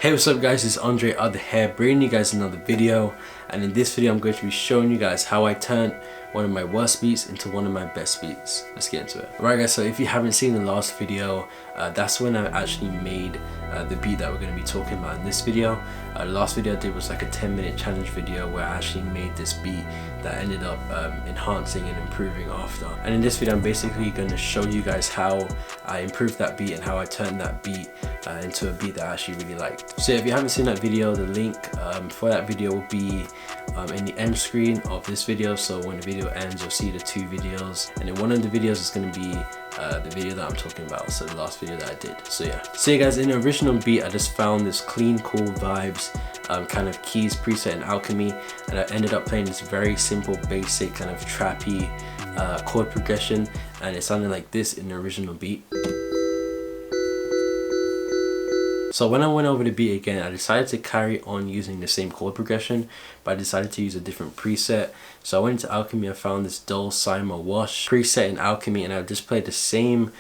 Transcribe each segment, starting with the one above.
Hey, what's up guys, it's AndreOth here, bringing you guys another video. And in this video I'm going to be showing you guys how I turned one of my worst beats into one of my best beats. Let's get into it. Alright guys, so if you haven't seen the last video, that's when I actually made the beat that we're going to be talking about in this video. The last video I did was like a 10-minute challenge video where I actually made this beat that ended up enhancing and improving after. And in this video I'm basically going to show you guys how I improved that beat and how I turned that beat into a beat that I actually really liked. So if you haven't seen that video, the link for that video will be in the end screen of this video. So when the video ends, you'll see the two videos, and then one of the videos is going to be the video that I'm talking about, so the last video that I did. So yeah guys, in the original beat I just found this clean, cool vibes kind of keys preset in Alchemy, and I ended up playing this very simple, basic kind of trappy chord progression, and it sounded like this in the original beat. So when I went over the beat again, I decided to carry on using the same chord progression, but I decided to use a different preset. So I went into Alchemy, I found this dull Cyma wash preset in Alchemy, and I just played the same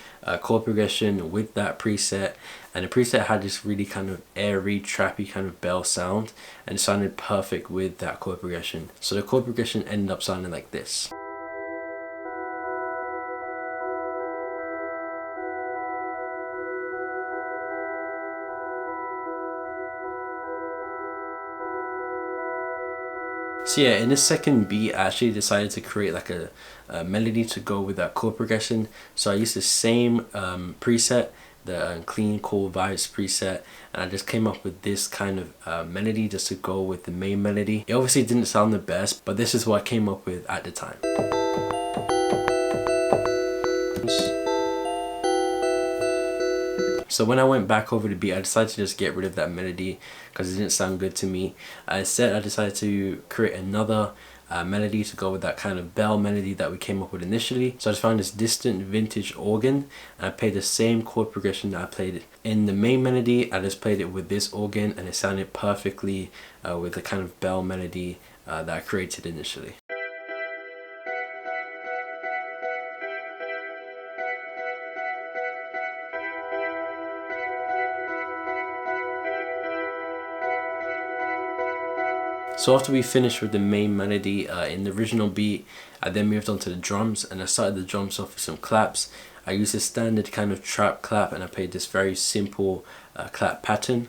chord progression with that preset. And the preset had this really kind of airy, trappy kind of bell sound, and it sounded perfect with that chord progression. So the chord progression ended up sounding like this. So yeah, in the second beat I actually decided to create like a melody to go with that chord progression. So I used the same preset, the clean, cool vibes preset, and I just came up with this kind of melody just to go with the main melody. It obviously didn't sound the best, but this is what I came up with at the time. So when I went back over the beat, I decided to just get rid of that melody because it didn't sound good to me. Instead, I decided to create another melody to go with that kind of bell melody that we came up with initially. So I just found this distant vintage organ, and I played the same chord progression that I played in the main melody. I just played it with this organ, and it sounded perfectly with the kind of bell melody that I created initially. So after we finished with the main melody in the original beat, I then moved on to the drums, and I started the drums off with some claps. I used a standard kind of trap clap, and I played this very simple clap pattern.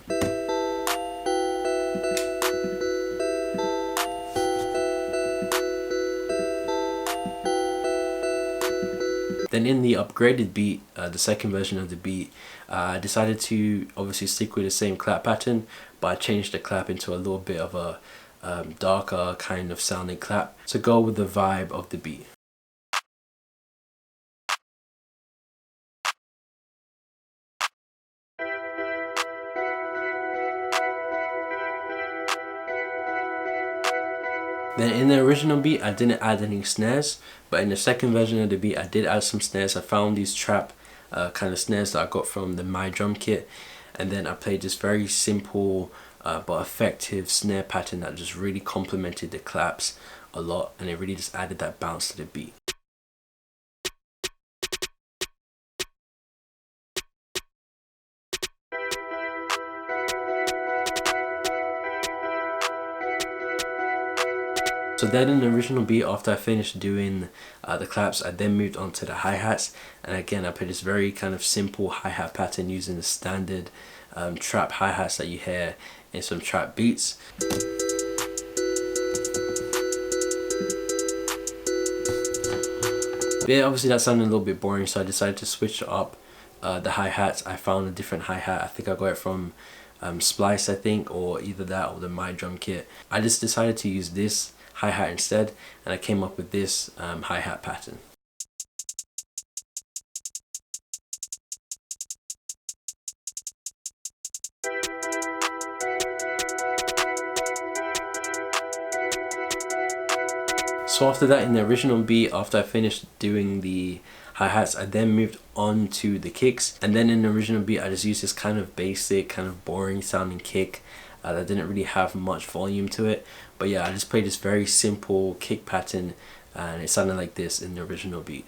Then in the upgraded beat, the second version of the beat, I decided to obviously stick with the same clap pattern, but I changed the clap into a little bit of a darker kind of sounding clap to go with the vibe of the beat. Then in the original beat I didn't add any snares, but in the second version of the beat I did add some snares. I found these trap kind of snares that I got from the My Drum kit, and then I played this very simple but effective snare pattern that just really complemented the claps a lot, and it really just added that bounce to the beat. So then in the original beat, after I finished doing the claps, I then moved on to the hi-hats, and again I played this very kind of simple hi-hat pattern using the standard trap hi-hats that you hear in some trap beats. Yeah, obviously that sounded a little bit boring, so I decided to switch up the hi-hats. I found a different hi-hat. I think I got it from Splice, I think, or either that or the My Drum kit. I just decided to use this hi-hat instead, and I came up with this hi-hat pattern. So after that, in the original beat, after I finished doing the hi-hats, I then moved on to the kicks, and then in the original beat I just used this kind of basic, kind of boring sounding kick that didn't really have much volume to it. But yeah, I just played this very simple kick pattern, and it sounded like this in the original beat.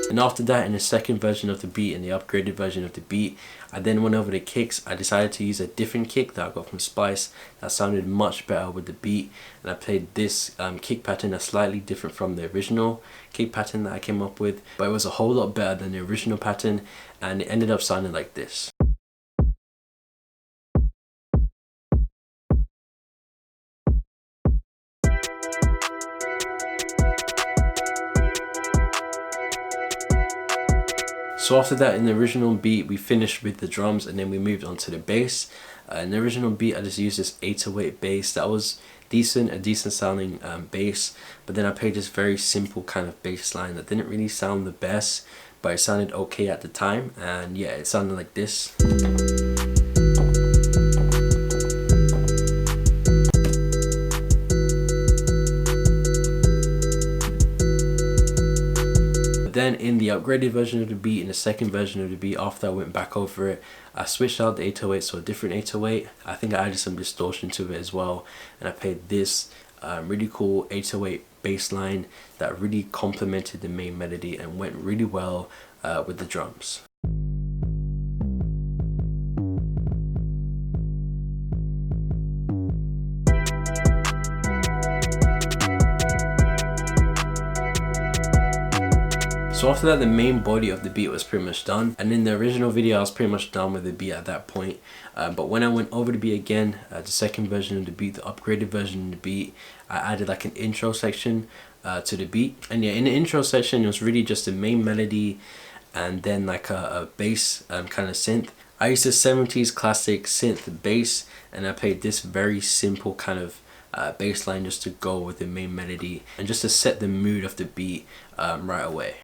And after that, in the second version of the beat and the upgraded version of the beat, I then went over the kicks. I decided to use a different kick that I got from Splice that sounded much better with the beat, and I played this kick pattern that's slightly different from the original kick pattern that I came up with, but it was a whole lot better than the original pattern, and it ended up sounding like this. So after that, in the original beat, we finished with the drums and then we moved on to the bass. In the original beat, I just used this 808 bass that was decent, a decent sounding bass, but then I played this very simple kind of bass line that didn't really sound the best, but it sounded okay at the time, and yeah, it sounded like this. Then in the upgraded version of the beat, in the second version of the beat, after I went back over it, I switched out the 808 to a different 808. I think I added some distortion to it as well, and I played this really cool 808 bass line that really complemented the main melody and went really well with the drums. So after that, the main body of the beat was pretty much done, and in the original video I was pretty much done with the beat at that point, but when I went over the beat again, the second version of the beat, the upgraded version of the beat, I added like an intro section to the beat. And yeah, in the intro section it was really just the main melody and then like a bass kind of synth. I used a 70s classic synth bass, and I played this very simple kind of bass line just to go with the main melody and just to set the mood of the beat right away.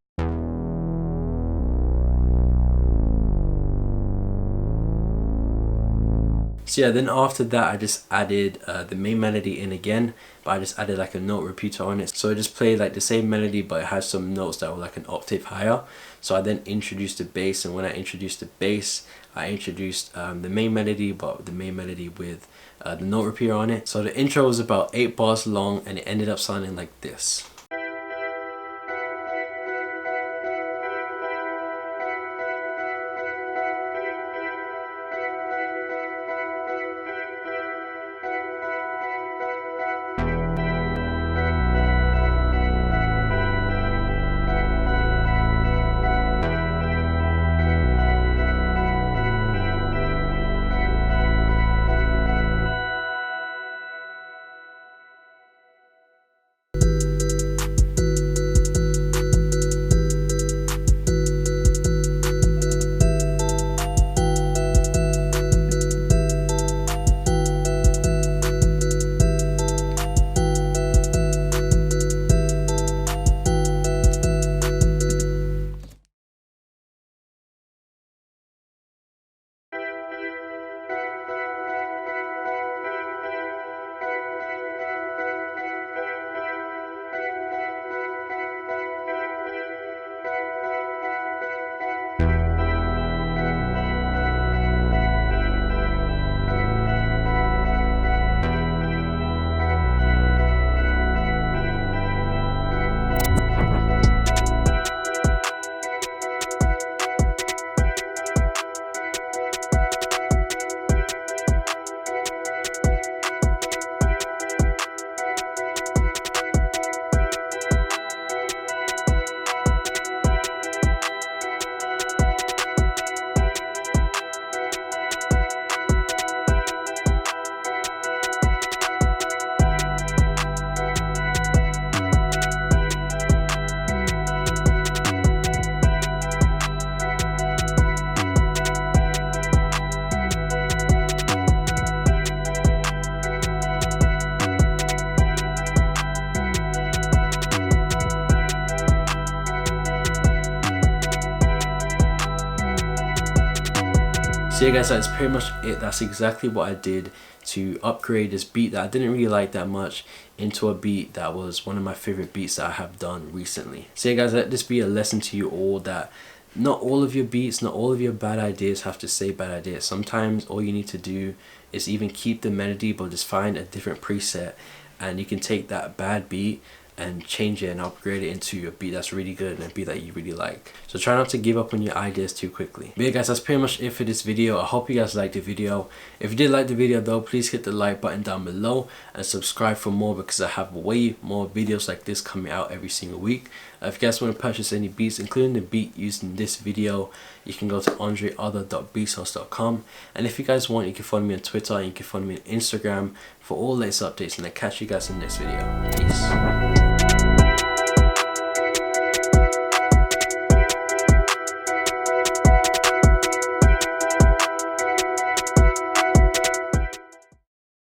So yeah, then after that I just added the main melody in again, but I just added like a note repeater on it. So I just played like the same melody, but it has some notes that were like an octave higher. So I then introduced the bass, and when I introduced the bass, I introduced the main melody, but the main melody with the note repeater on it. So the intro was about 8 bars long, and it ended up sounding like this. So yeah guys, that's pretty much it. That's exactly what I did to upgrade this beat that I didn't really like that much into a beat that was one of my favorite beats that I have done recently. So yeah guys, let this be a lesson to you all that not all of your beats, not all of your bad ideas have to say bad ideas. Sometimes all you need to do is even keep the melody, but just find a different preset, and you can take that bad beat and change it and upgrade it into a beat that's really good and a beat that you really like. So try not to give up on your ideas too quickly. But yeah guys, that's pretty much it for this video. I hope you guys liked the video. If you did like the video though, please hit the like button down below and subscribe for more, because I have way more videos like this coming out every single week. If you guys want to purchase any beats, including the beat used in this video, you can go to andreother.beatsource.com. And if you guys want, you can follow me on Twitter and you can follow me on Instagram for all latest updates, and I'll catch you guys in the next video. Peace.